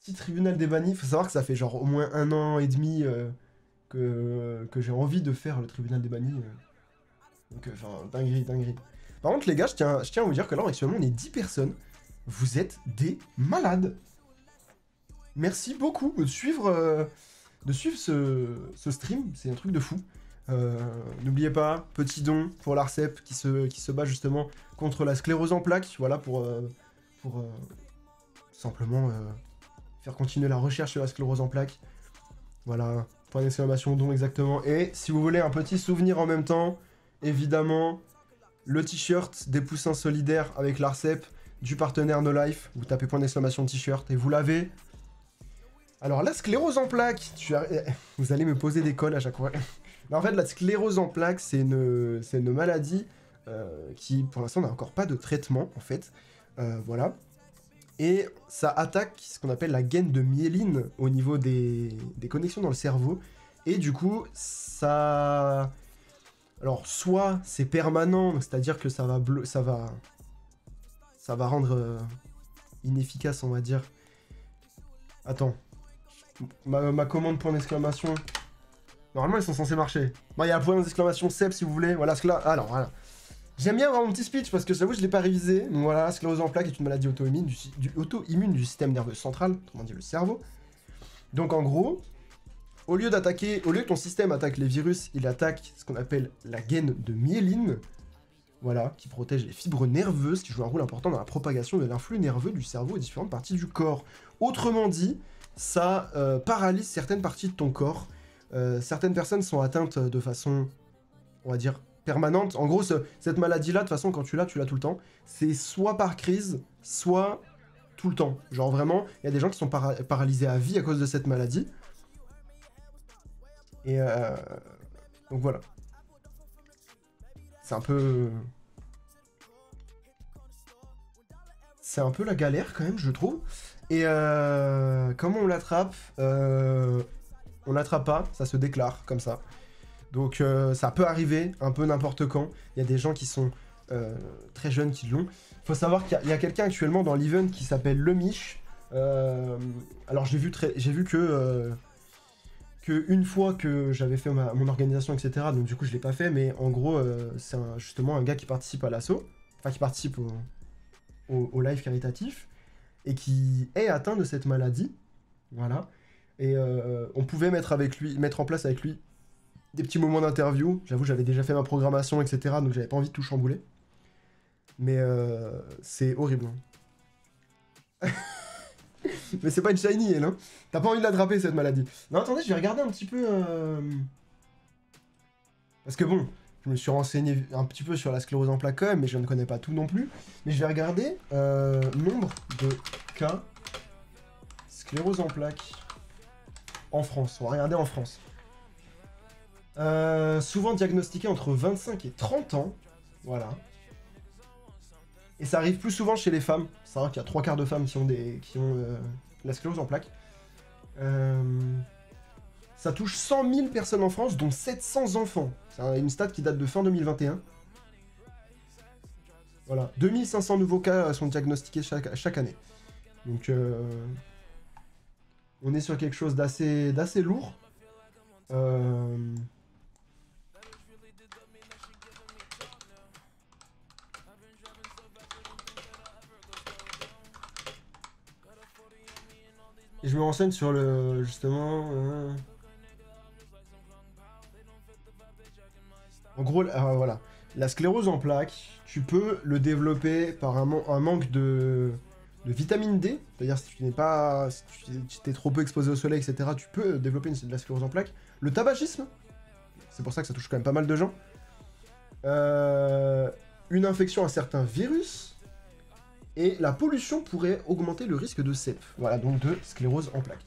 Petit tribunal des bannis. Faut savoir que ça fait genre au moins 1 an et demi que j'ai envie de faire le tribunal des bannis. Donc, enfin, dinguerie, dinguerie. Par contre, les gars, je tiens à vous dire que là, actuellement, on est 10 personnes. Vous êtes des malades. Merci beaucoup de suivre ce stream. C'est un truc de fou. N'oubliez pas, petit don pour l'ARCEP qui se bat justement contre la sclérose en plaques. Voilà, pour simplement faire continuer la recherche sur la sclérose en plaques. Voilà, point d'exclamation, don exactement. Et si vous voulez un petit souvenir en même temps, évidemment, le t-shirt des poussins solidaires avec l'ARCEP du partenaire No Life. Vous tapez point d'exclamation t-shirt et vous l'avez. Alors, la sclérose en plaques, vous allez me poser des cols à chaque fois. Mais en fait, la sclérose en plaques, c'est une maladie qui, pour l'instant, n'a encore pas de traitement, en fait. Voilà. Et ça attaque ce qu'on appelle la gaine de myéline au niveau des connexions dans le cerveau. Et du coup, ça... Alors, soit c'est permanent, c'est-à-dire que ça va rendre inefficace, on va dire. Attends. Ma commande point d'exclamation. Normalement, ils sont censés marcher. Bon, il y a un point d'exclamation CEP si vous voulez. Voilà, alors, voilà. J'aime bien avoir mon petit speech parce que j'avoue, je ne l'ai pas révisé. Donc voilà, la sclérose en plaques est une maladie auto-immune du système nerveux central, autrement dit le cerveau. Donc en gros, au lieu que ton système attaque les virus, il attaque ce qu'on appelle la gaine de myéline. Voilà, qui protège les fibres nerveuses, qui joue un rôle important dans la propagation de l'influx nerveux du cerveau et différentes parties du corps. Autrement dit, ça paralyse certaines parties de ton corps. Certaines personnes sont atteintes de façon, on va dire, permanente. En gros, cette maladie-là, de toute façon, quand tu l'as tout le temps. C'est soit par crise, soit tout le temps. Genre vraiment, il y a des gens qui sont paralysés à vie à cause de cette maladie. Et donc voilà. C'est un peu... C'est un peu la galère quand même, je trouve. Et comment on l'attrape on l'attrape pas, ça se déclare comme ça. Donc ça peut arriver un peu n'importe quand. Il y a des gens qui sont très jeunes qui l'ont. Il faut savoir qu'il y a quelqu'un actuellement dans l'event qui s'appelle Le Mich. Alors j'ai vu que une fois que j'avais fait mon organisation, etc. Donc du coup je l'ai pas fait, mais en gros c'est justement un gars qui participe à l'assaut, enfin qui participe au live caritatif et qui est atteint de cette maladie. Voilà. Et on pouvait mettre en place avec lui des petits moments d'interview. J'avoue, j'avais déjà fait ma programmation, etc. Donc j'avais pas envie de tout chambouler. Mais c'est horrible. Mais c'est pas une shiny, elle, hein. T'as pas envie de l'attraper, cette maladie. Non, attendez, je vais regarder un petit peu... Parce que bon, je me suis renseigné un petit peu sur la sclérose en plaques quand même, mais je ne connais pas tout non plus. Mais je vais regarder nombre de cas sclérose en plaques en France. On va regarder en France. Souvent diagnostiqué entre 25 et 30 ans. Voilà. Et ça arrive plus souvent chez les femmes. C'est vrai qu'il y a 3/4 de femmes qui ont la sclérose en plaques. Ça touche 100 000 personnes en France, dont 700 enfants. C'est une stat qui date de fin 2021. Voilà. 2500 nouveaux cas sont diagnostiqués chaque année. Donc, on est sur quelque chose d'assez lourd. Et je me renseigne sur le... justement... En gros, voilà. La sclérose en plaques, tu peux le développer par un manque de vitamine D. C'est-à-dire si tu n'es pas... si tu t'es trop peu exposé au soleil, etc., tu peux développer de la sclérose en plaques. Le tabagisme, c'est pour ça que ça touche quand même pas mal de gens. Une infection à certains virus. Et la pollution pourrait augmenter le risque de CEP. Voilà, donc de sclérose en plaques.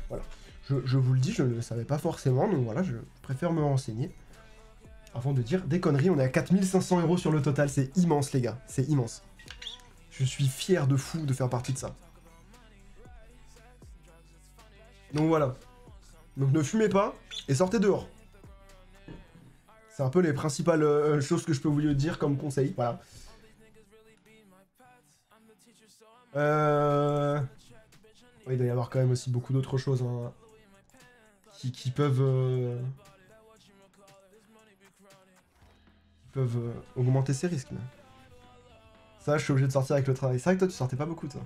Voilà. Je vous le dis, je ne le savais pas forcément, donc voilà, je préfère me renseigner. Avant de dire des conneries, on est à 4500 € sur le total, c'est immense les gars, c'est immense. Je suis fier de fou de faire partie de ça. Donc voilà. Donc ne fumez pas et sortez dehors. C'est un peu les principales choses que je peux vous dire comme conseil, voilà. Ouais, il doit y avoir quand même aussi beaucoup d'autres choses hein, qui peuvent... augmenter ses risques. Mais... Ça, je suis obligé de sortir avec le travail. C'est vrai que toi, tu sortais pas beaucoup, toi.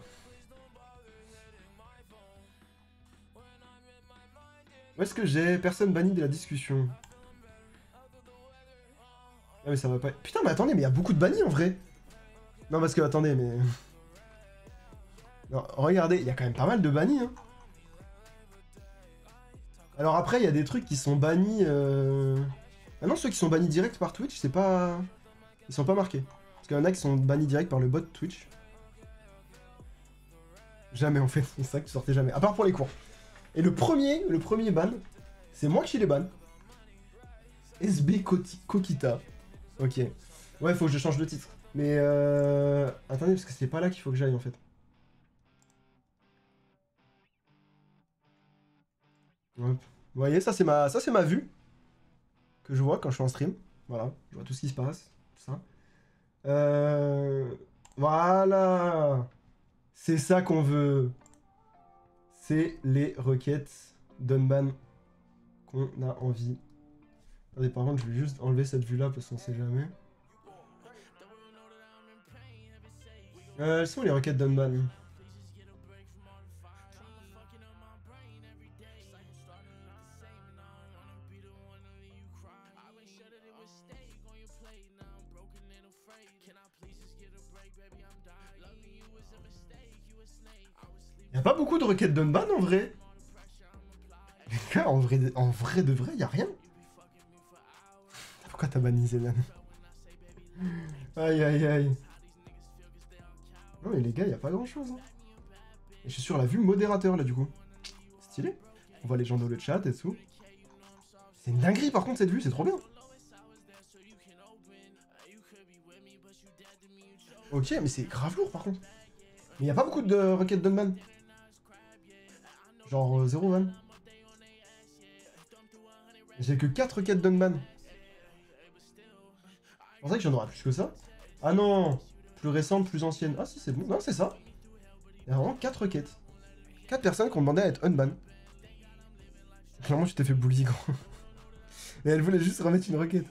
Où est-ce que j'ai personne banni de la discussion? Ah mais ça va pas... Putain, mais attendez, mais il y a beaucoup de bannis, en vrai. Non, parce que, attendez, mais... Non, regardez, il y a quand même pas mal de bannis, hein. Alors après, il y a des trucs qui sont bannis... Ah non, ceux qui sont bannis direct par Twitch, c'est pas... Ils sont pas marqués. Parce qu'il y en a qui sont bannis direct par le bot Twitch. Jamais, en fait. C'est ça que tu sortais jamais. À part pour les cours. Et le premier ban, c'est moi qui les banne. SB Kokita. Ok. Ouais, faut que je change de titre. Mais attendez, parce que c'est pas là qu'il faut que j'aille, en fait. Hop. Vous voyez, ça c'est ma vue que je vois quand je suis en stream. Voilà, je vois tout ce qui se passe, tout ça. Voilà. C'est ça qu'on veut. C'est les requêtes d'unban qu'on a envie. Attendez, par contre, je vais juste enlever cette vue-là parce qu'on sait jamais. Elles sont les requêtes d'unban. Y'a pas beaucoup de requêtes d'unban en vrai. Les gars, en vrai de vrai, y'a rien. Pourquoi t'as banni Zenan? Aïe aïe aïe. Non mais les gars, y'a pas grand chose. Hein. Et je suis sur la vue modérateur là du coup. Stylé. On voit les gens dans le chat et tout. C'est une dinguerie par contre cette vue, c'est trop bien. Ok, mais c'est grave lourd par contre. Mais y'a pas beaucoup de requêtes d'unban. Genre 0 van. J'ai que 4 requêtes d'unban. Je pensais que j'en aurais plus que ça. Ah non. Plus récente, plus ancienne. Ah si, c'est bon. Non, c'est ça. Il y a vraiment 4 requêtes. 4 personnes qui ont demandé à être unban. Clairement, tu t'es fait bully, gros. Mais elle voulait juste remettre une requête.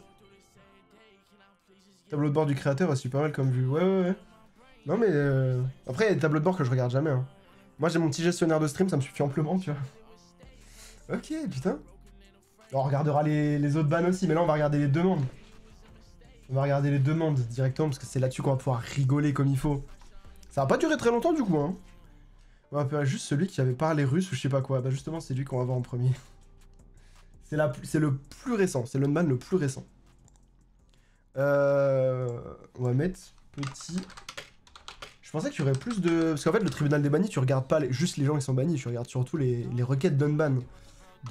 Tableau de bord du créateur est super mal comme vue. Ouais. Non, mais... Après, il y a des tableaux de bord que je regarde jamais. Hein. Moi, j'ai mon petit gestionnaire de stream, ça me suffit amplement, tu vois. Ok, putain. On regardera les autres bans aussi, mais là, on va regarder les demandes. On va regarder les demandes directement, parce que c'est là-dessus qu'on va pouvoir rigoler comme il faut. Ça va pas durer très longtemps, du coup, hein. On va faire juste celui qui avait parlé russe ou je sais pas quoi. Bah justement, c'est lui qu'on va voir en premier. C'est le plus récent. C'est l'unban le plus récent. On va mettre petit... Je pensais qu'il y aurait plus de... Parce qu'en fait, le tribunal des bannis, tu regardes pas juste les gens qui sont bannis, tu regardes surtout les requêtes d'unban,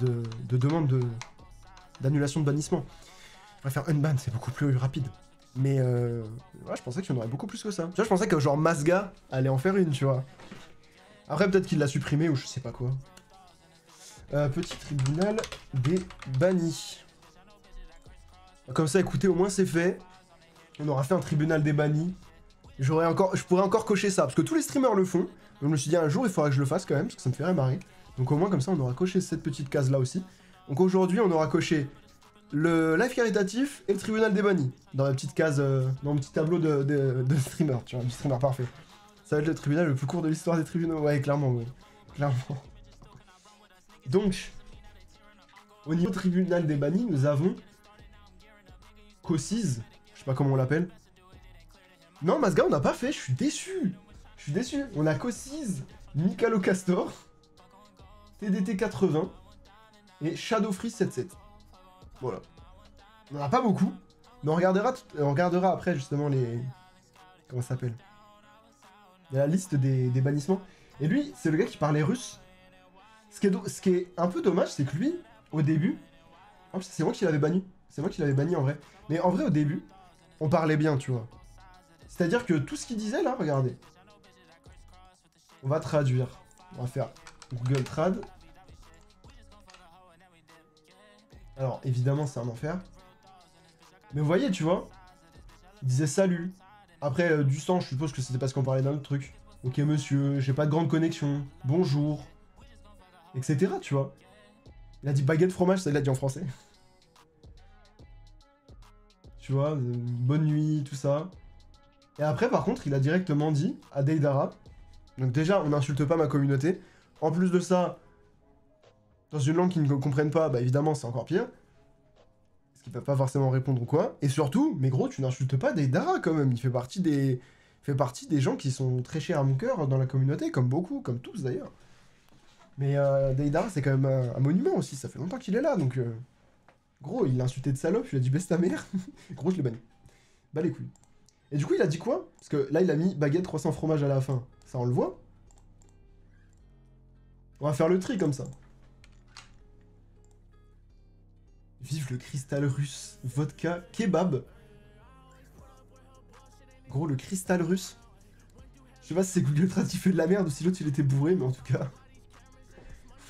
de demande d'annulation de bannissement. Je préfère unban, c'est beaucoup plus rapide. Mais ouais, je pensais qu'il y en aurait beaucoup plus que ça. Tu vois, je pensais que genre Masga allait en faire une, tu vois. Après, peut-être qu'il l'a supprimé ou je sais pas quoi. Petit tribunal des bannis. Comme ça, écoutez, au moins c'est fait. On aura fait un tribunal des bannis. Je pourrais encore cocher ça, parce que tous les streamers le font. Donc je me suis dit un jour, il faudra que je le fasse quand même, parce que ça me ferait marrer. Donc au moins, comme ça, on aura coché cette petite case-là aussi. Donc aujourd'hui, on aura coché le live caritatif et le tribunal des bannis. Dans la petite case, dans le petit tableau de streamer, tu vois, du streamer parfait. Ça va être le tribunal le plus court de l'histoire des tribunaux. Ouais, clairement, ouais. Clairement. Donc, au niveau tribunal des bannis, nous avons Cossiz, je sais pas comment on l'appelle. Non, Masga, on n'a pas fait, je suis déçu. Je suis déçu. On a Cossiz, Mikalo Castor, TDT 80 et Shadow Freeze 77. Voilà. On n'en a pas beaucoup, mais on regardera après justement les... Comment ça s'appelle? La liste des bannissements. Et lui, c'est le gars qui parlait russe. Ce qui est un peu dommage, c'est que lui, au début... C'est moi qui l'avais banni. C'est moi qui l'avais banni en vrai. Mais en vrai, au début, on parlait bien, tu vois. C'est-à-dire que tout ce qu'il disait, là, regardez. On va traduire. On va faire Google Trad. Alors, évidemment, c'est un enfer. Mais vous voyez, tu vois, il disait salut. Après, du sang, je suppose que c'était parce qu'on parlait d'un autre truc. Ok monsieur, j'ai pas de grande connexion. Bonjour. Etc. Tu vois. Il a dit baguette fromage, ça il a dit en français. Tu vois, bonne nuit, tout ça. Et après, par contre, il a directement dit à Deidara. Donc déjà, on n'insulte pas ma communauté. En plus de ça, dans une langue qu'ils ne comprennent pas, bah évidemment, c'est encore pire. Parce qu'ils peuvent pas forcément répondre ou quoi. Et surtout, mais gros, tu n'insultes pas Deidara quand même. Il fait partie des gens qui sont très chers à mon cœur dans la communauté, comme beaucoup, comme tous d'ailleurs. Mais Deidara, c'est quand même un monument aussi. Ça fait longtemps qu'il est là, donc... Gros, il l'a insulté de salope, il a dit baisse ta mère. Gros, je l'ai banni. Bah les couilles. Et du coup, il a dit quoi? Parce que là, il a mis baguette 300 fromage à la fin. Ça, on le voit. On va faire le tri comme ça. Vive le cristal russe. Vodka kebab. Gros, le cristal russe. Je sais pas si c'est Google Trad qui fait de la merde ou si l'autre il était bourré, mais en tout cas.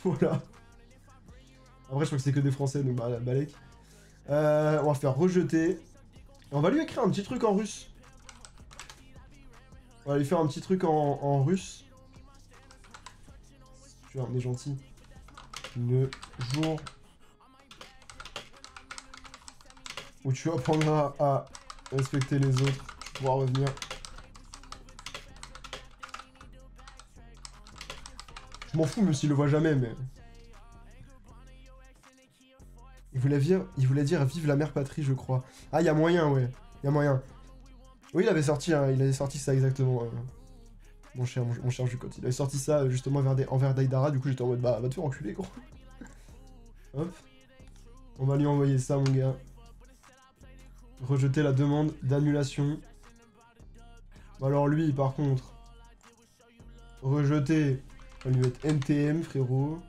Voilà. En vrai, je crois que c'est que des Français, donc bah, balèque. On va faire rejeter. Et on va lui écrire un petit truc en russe. On va lui faire un petit truc en russe. Tu vois, on est gentil. Le jour où tu apprendras à respecter les autres, tu pourras revenir. Je m'en fous, même s'il le voit jamais, mais... Il voulait dire vive la mère patrie, je crois. Ah, il y a moyen, ouais. Il y a moyen. Oui, il avait sorti ça exactement. Mon cher Jucotte. Il avait sorti ça justement envers Deidara, du coup j'étais en mode bah va te faire enculer, gros. Hop. On va lui envoyer ça, mon gars. Rejeter la demande d'annulation. Alors lui, par contre, rejeter. On va lui mettre NTM, frérot.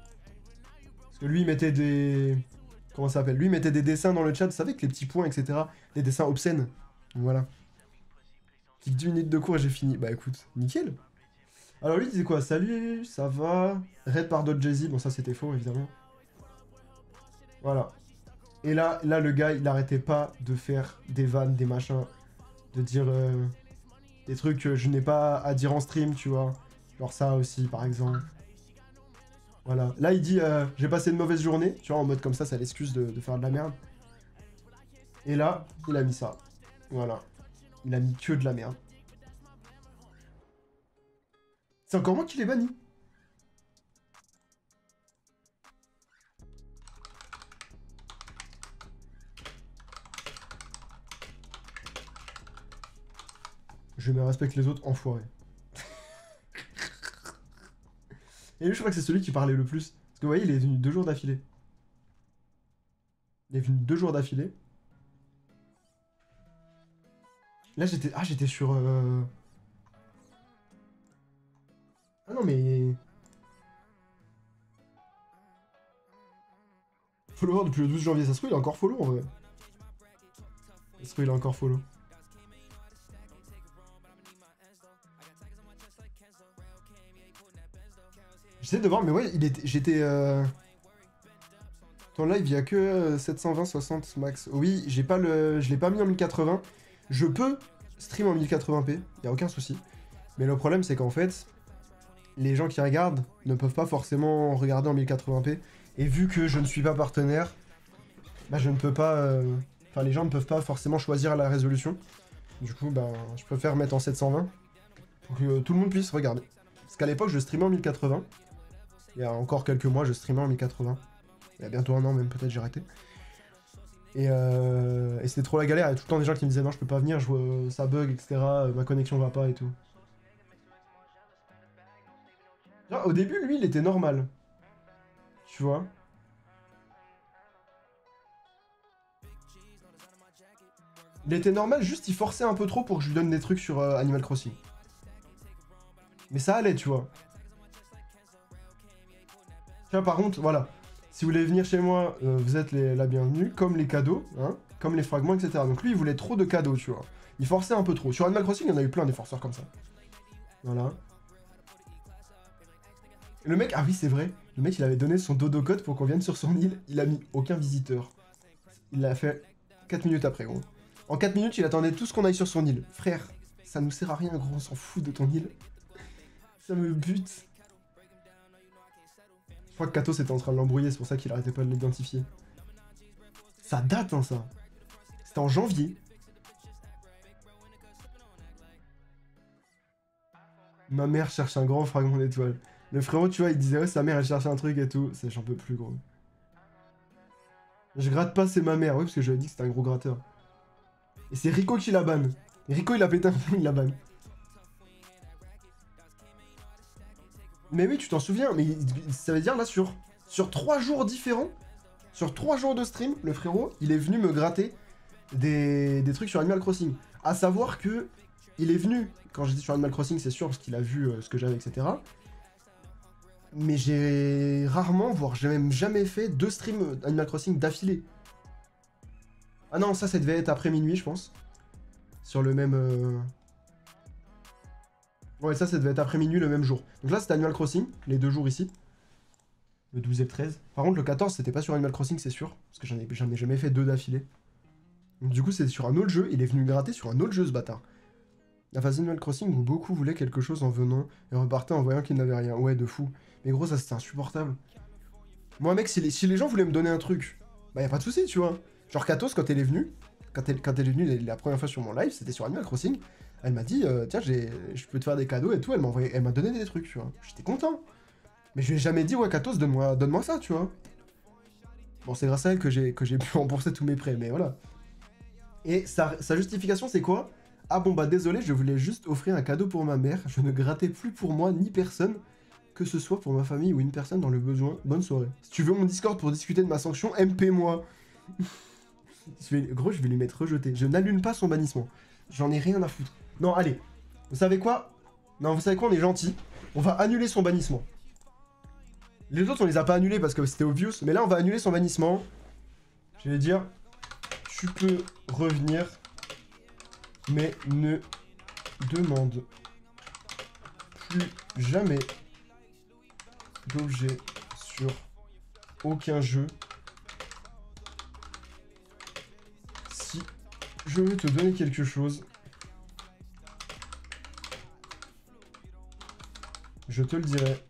Parce que lui, il mettait des... Comment ça s'appelle? Lui, il mettait des dessins dans le chat, vous savez, avec les petits points, etc. Des dessins obscènes. Donc, voilà. Clique 10 minutes de cours et j'ai fini. Bah écoute, nickel. Alors lui, il disait quoi? Salut, ça va? Raid par Jay-Z. Bon, ça, c'était faux, évidemment. Voilà. Et là, le gars, il arrêtait pas de faire des vannes, des machins, de dire des trucs que je n'ai pas à dire en stream, tu vois. Genre ça aussi, par exemple. Voilà. Là, il dit j'ai passé une mauvaise journée, tu vois, en mode comme ça l'excuse de faire de la merde. Et là, il a mis ça. Voilà. Il a mis que de la merde. C'est encore moi qui l'ai banni. Je me respecte les autres, enfoirés. Et lui, je crois que c'est celui qui parlait le plus. Parce que vous voyez, il est venu 2 jours d'affilée. Il est venu 2 jours d'affilée. Là, j'étais... Ah, j'étais sur... Ah non, mais... Follower depuis le 12 janvier. Ça se trouve, il est encore follow, en vrai. Ça se trouve, il est encore follow. J'essaie de voir, mais ouais, j'étais... Ton live, il y a que 720, 60 max. Oui, je l'ai pas mis en 1080. Je peux stream en 1080p, il n'y a aucun souci. Mais le problème, c'est qu'en fait, les gens qui regardent ne peuvent pas forcément regarder en 1080p. Et vu que je ne suis pas partenaire, bah je ne peux pas... Enfin, les gens ne peuvent pas forcément choisir la résolution. Du coup, bah, je préfère mettre en 720 pour que tout le monde puisse regarder. Parce qu'à l'époque, je streamais en 1080. Il y a encore quelques mois, je streamais en 1080. Il y a bientôt un an même, peut-être, j'ai arrêté. Et c'était trop la galère. Il y a tout le temps des gens qui me disaient non, je peux pas venir, ça bug, etc. Ma connexion va pas et tout. Genre, au début, lui, il était normal. Tu vois? Il était normal, juste il forçait un peu trop pour que je lui donne des trucs sur Animal Crossing. Mais ça allait, tu vois. Tiens, par contre, voilà. Si vous voulez venir chez moi, vous êtes la bienvenue, comme les cadeaux, hein, comme les fragments, etc. Donc lui, il voulait trop de cadeaux, tu vois. Il forçait un peu trop. Sur Animal Crossing, il y en a eu plein des forceurs comme ça. Voilà. Et le mec, ah oui, c'est vrai. Le mec, il avait donné son dodo code pour qu'on vienne sur son île. Il a mis aucun visiteur. Il l'a fait 4 minutes après, gros. En 4 minutes, il attendait tout ce qu'on aille sur son île. Frère, ça nous sert à rien, gros, on s'en fout de ton île. Ça me bute. Je crois que Kato était en train de l'embrouiller, c'est pour ça qu'il arrêtait pas de l'identifier. Ça date, hein, ça. C'était en janvier. Ma mère cherche un grand fragment d'étoile. Le frérot, tu vois, il disait, ouais, sa mère, elle cherchait un truc et tout. J'en peux plus, gros. Je gratte pas, c'est ma mère. Oui, parce que je lui ai dit que c'était un gros gratteur. Et c'est Rico qui la banne. Rico, il a pété un plomb, il la banne. Mais oui, tu t'en souviens. Mais ça veut dire, là, sur 3 jours différents, sur 3 jours de stream, le frérot, il est venu me gratter des trucs sur Animal Crossing. À savoir que il est venu, quand j'étais sur Animal Crossing, c'est sûr, parce qu'il a vu ce que j'avais, etc. Mais j'ai rarement, voire j'ai même jamais fait 2 streams Animal Crossing d'affilée. Ah non, ça devait être après minuit, je pense. Sur le même... Ouais, ça devait être après minuit le même jour. Donc là, c'était Animal Crossing, les 2 jours ici. Le 12 et le 13. Par contre, le 14, c'était pas sur Animal Crossing, c'est sûr. Parce que j'en ai jamais fait 2 d'affilée. Donc du coup, c'est sur un autre jeu. Il est venu me gratter sur un autre jeu, ce bâtard. La phase Animal Crossing où beaucoup voulaient quelque chose en venant et repartaient en voyant qu'ils n'avaient rien. Ouais, de fou. Mais gros, ça, c'était insupportable. Moi, mec, si les gens voulaient me donner un truc, bah y a pas de souci, tu vois. Genre Katos, quand elle est venue, quand elle est venue la première fois sur mon live, c'était sur Animal Crossing. Elle m'a dit, tiens, je peux te faire des cadeaux et tout. Elle m'a donné des trucs, tu vois. J'étais content. Mais je lui ai jamais dit, ouais, Katos, donne-moi ça, tu vois. Bon, c'est grâce à elle que j'ai pu rembourser tous mes prêts, mais voilà. Et sa justification, c'est quoi? Ah bon, bah désolé, je voulais juste offrir un cadeau pour ma mère. Je ne grattais plus pour moi ni personne, que ce soit pour ma famille ou une personne dans le besoin. Bonne soirée. Si tu veux mon Discord pour discuter de ma sanction, MP-moi. Gros, je vais lui mettre rejeté. Je n'allume pas son bannissement. J'en ai rien à foutre. Non, allez. Vous savez quoi? Non, vous savez quoi? On est gentil. On va annuler son bannissement. Les autres, on les a pas annulés parce que c'était obvious. Mais là, on va annuler son bannissement. Je vais dire... Tu peux revenir, mais ne demande plus jamais d'objet sur aucun jeu. Si je veux te donner quelque chose, je te le dirai.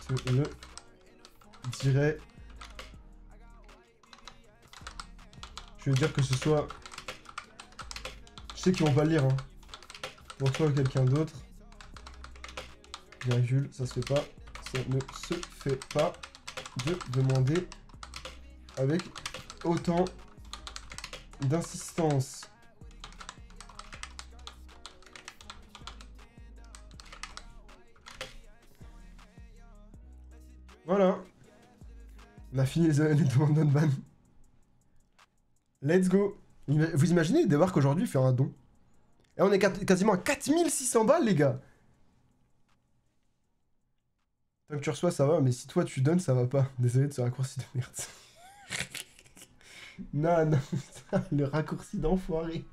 Te le dirai. Je veux dire que ce soit... Je sais qu'ils vont pas le lire, hein. Pour toi ou quelqu'un d'autre. Virgule, ça se fait pas. Ça ne se fait pas de demander avec autant d'insistance. Voilà. On a fini les demandes d'unban. Let's go. Vous imaginez Debark aujourd'hui faire un don? Et on est quasiment à 4600 balles, les gars. Tant que tu reçois, ça va, mais si toi tu donnes, ça va pas. Désolé de ce raccourci de merde. Non, le raccourci d'enfoiré.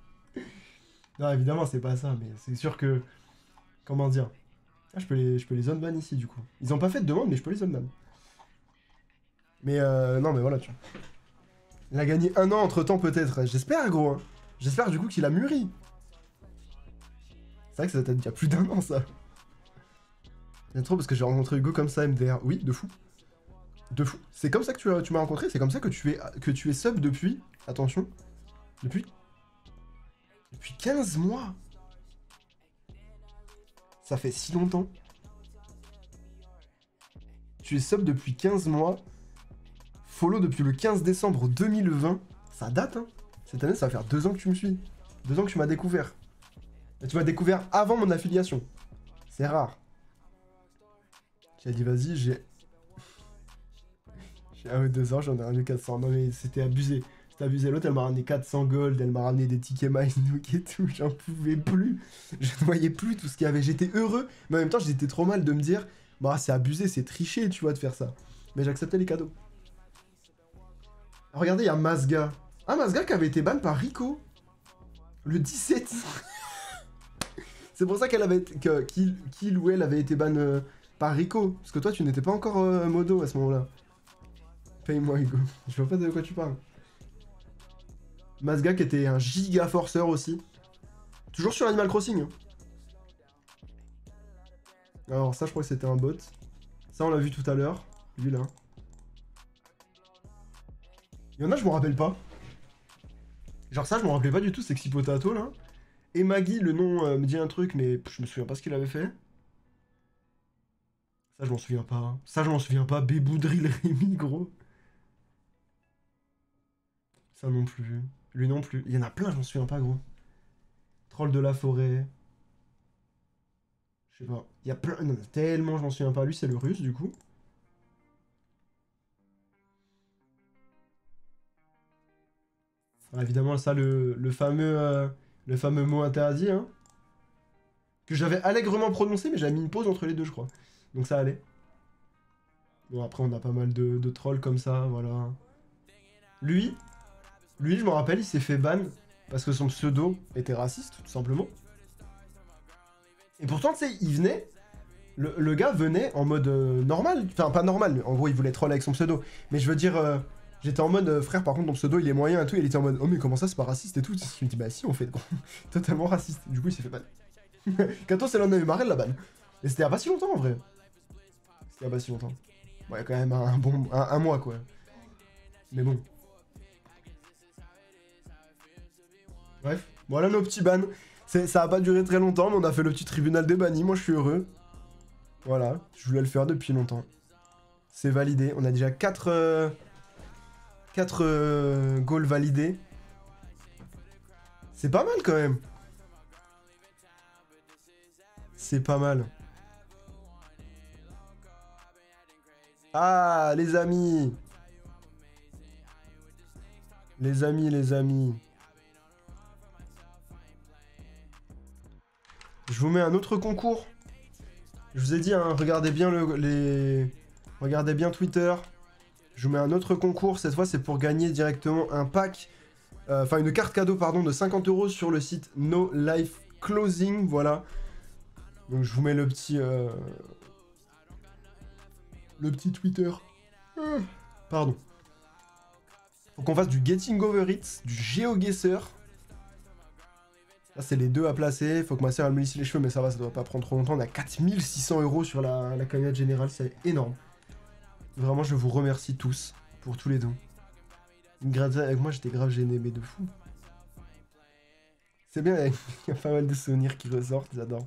Non, évidemment, c'est pas ça, mais c'est sûr que... Comment dire? Ah, je peux les unban ici, du coup. Ils ont pas fait de demande, mais je peux les unban. Mais non, mais voilà, tu vois. Il a gagné 1 an entre-temps, peut-être. J'espère, gros. Hein. J'espère, du coup, qu'il a mûri. C'est vrai que ça date d'il y a plus d'1 an, ça. C'est trop, parce que j'ai rencontré Hugo comme ça, MDR. Oui, de fou. De fou. C'est comme ça que tu m'as rencontré. C'est comme ça que tu es sub depuis... Attention. Depuis 15 mois. Ça fait si longtemps. Tu es sub depuis 15 mois. Follow depuis le 15 décembre 2020. Ça date, hein. Cette année, ça va faire 2 ans que tu me suis. 2 ans que tu m'as découvert. Et tu m'as découvert avant mon affiliation. C'est rare. J'ai dit, vas-y, j'ai... Ah ouais, 2 ans, j'en ai ramené 400. Non mais c'était abusé. C'était abusé. L'autre, elle m'a ramené 400 gold. Elle m'a ramené des tickets MySnook et tout. J'en pouvais plus. Je ne voyais plus tout ce qu'il y avait. J'étais heureux. Mais en même temps, j'étais trop mal de me dire, bah c'est abusé, c'est triché, tu vois, de faire ça. Mais j'acceptais les cadeaux. Regardez, il y a Mazga. Ah, Mazga qui avait été ban par Rico. Le 17. C'est pour ça qu'elle avait qu'il ou elle avait été ban par Rico. Parce que toi, tu n'étais pas encore modo à ce moment-là. Paye-moi, Hugo. Je vois pas de quoi tu parles. Mazga qui était un giga forceur aussi. Toujours sur Animal Crossing. Hein. Alors ça, je crois que c'était un bot. Ça, on l'a vu tout à l'heure. Lui, là. Il y en a, je m'en rappelle pas. Genre ça, je m'en rappelais pas du tout, Sexy Potato, là. Et Maggie, le nom me dit un truc, mais je me souviens pas ce qu'il avait fait. Ça, je m'en souviens pas. Ça, je m'en souviens pas. Bébou Drill Rémi, gros. Ça non plus. Lui non plus. Il y en a plein, je m'en souviens pas, gros. Troll de la forêt. Je sais pas. Il y a plein. Non, tellement, je m'en souviens pas. Lui, c'est le russe, du coup. Ah, évidemment, ça, le fameux mot interdit, hein. Que j'avais allègrement prononcé, mais j'avais mis une pause entre les deux, je crois. Donc ça allait. Bon, après, on a pas mal de trolls comme ça, voilà. Lui, je me rappelle, il s'est fait ban parce que son pseudo était raciste, tout simplement. Et pourtant, tu sais, il venait... Le gars venait en mode normal. Enfin, pas normal. En gros, il voulait troll avec son pseudo. Mais je veux dire... J'étais en mode, frère, par contre, ton pseudo, il est moyen et tout. Et il était en mode, oh, mais comment ça, c'est pas raciste et tout. Il me dit, bah si, on fait totalement raciste. Du coup, il s'est fait ban. Kato, c'est l'un de marre de la ban. Et c'était il y a pas si longtemps, en vrai. C'était il y a pas si longtemps. Bon, il y a quand même un mois, quoi. Mais bon. Bref, voilà nos petits bans. Ça a pas duré très longtemps, mais on a fait le petit tribunal des bannis. Moi, je suis heureux. Voilà, je voulais le faire depuis longtemps. C'est validé. On a déjà 4 goals validés. C'est pas mal quand même. C'est pas mal. Ah, les amis. Les amis. Je vous mets un autre concours. Je vous ai dit, hein, regardez bien regardez bien Twitter. Je vous mets un autre concours. Cette fois, c'est pour gagner directement un pack. Enfin, une carte cadeau, pardon, de 50 € sur le site No Life Closing. Voilà. Donc, je vous mets le petit Twitter. Pardon. Faut qu'on fasse du Getting Over It, du GeoGuessr. Là, c'est les deux à placer. Faut que ma sœur elle me lisse les cheveux, mais ça va, ça doit pas prendre trop longtemps. On a 4600 € sur la cagnotte générale, c'est énorme. Vraiment, je vous remercie tous pour tous les dons. Avec moi, j'étais grave gêné, mais de fou. C'est bien, il y a pas mal de souvenirs qui ressortent, j'adore.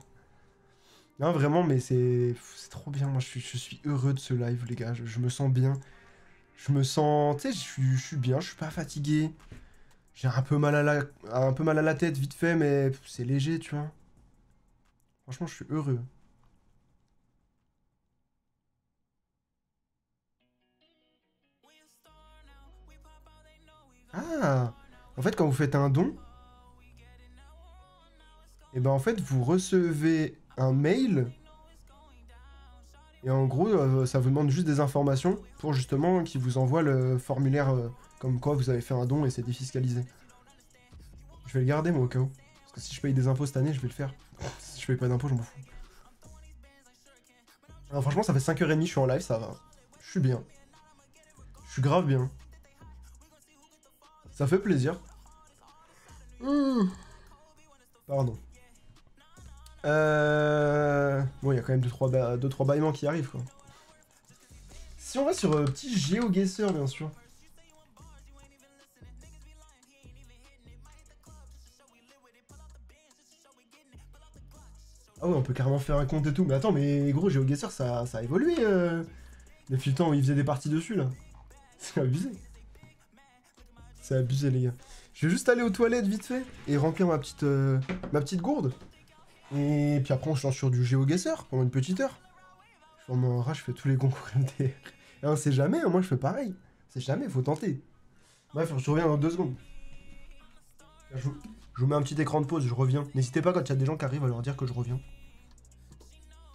Non, vraiment, mais c'est trop bien. Moi, je suis heureux de ce live, les gars. Je me sens bien. Je me sens... Tu sais, je suis bien, je suis pas fatigué. J'ai un peu mal à la tête, vite fait, mais c'est léger, tu vois. Franchement, je suis heureux. Ah! En fait, quand vous faites un don, et ben en fait, vous recevez un mail. Et en gros, ça vous demande juste des informations pour justement qu'ils vous envoient le formulaire comme quoi vous avez fait un don et c'est défiscalisé. Je vais le garder moi au cas où. Parce que si je paye des impôts cette année, je vais le faire. Si je paye pas d'impôts, je m'en fous. Alors franchement, ça fait 5h30, je suis en live, ça va. Je suis bien. Je suis grave bien. Ça fait plaisir. Pardon. Bon, il y a quand même 2-3 bâillements qui arrivent, quoi. Si on va sur petit GeoGuessr, bien sûr. Ah ouais, on peut carrément faire un compte et tout. Mais attends, mais gros, GeoGuessr, ça a évolué depuis le temps où ils faisaient des parties dessus, là. C'est abusé. C'est abusé, les gars. Je vais juste aller aux toilettes vite fait et remplir ma petite gourde. Et puis après, on se lance sur du GeoGuessr pendant une petite heure. Je forme un rat, je fais tous les concours MDR. Et on sait jamais, hein, moi je fais pareil. C'est jamais, faut tenter. Bref, je reviens dans 2 secondes. Je vous mets un petit écran de pause, je reviens. N'hésitez pas quand il y a des gens qui arrivent à leur dire que je reviens.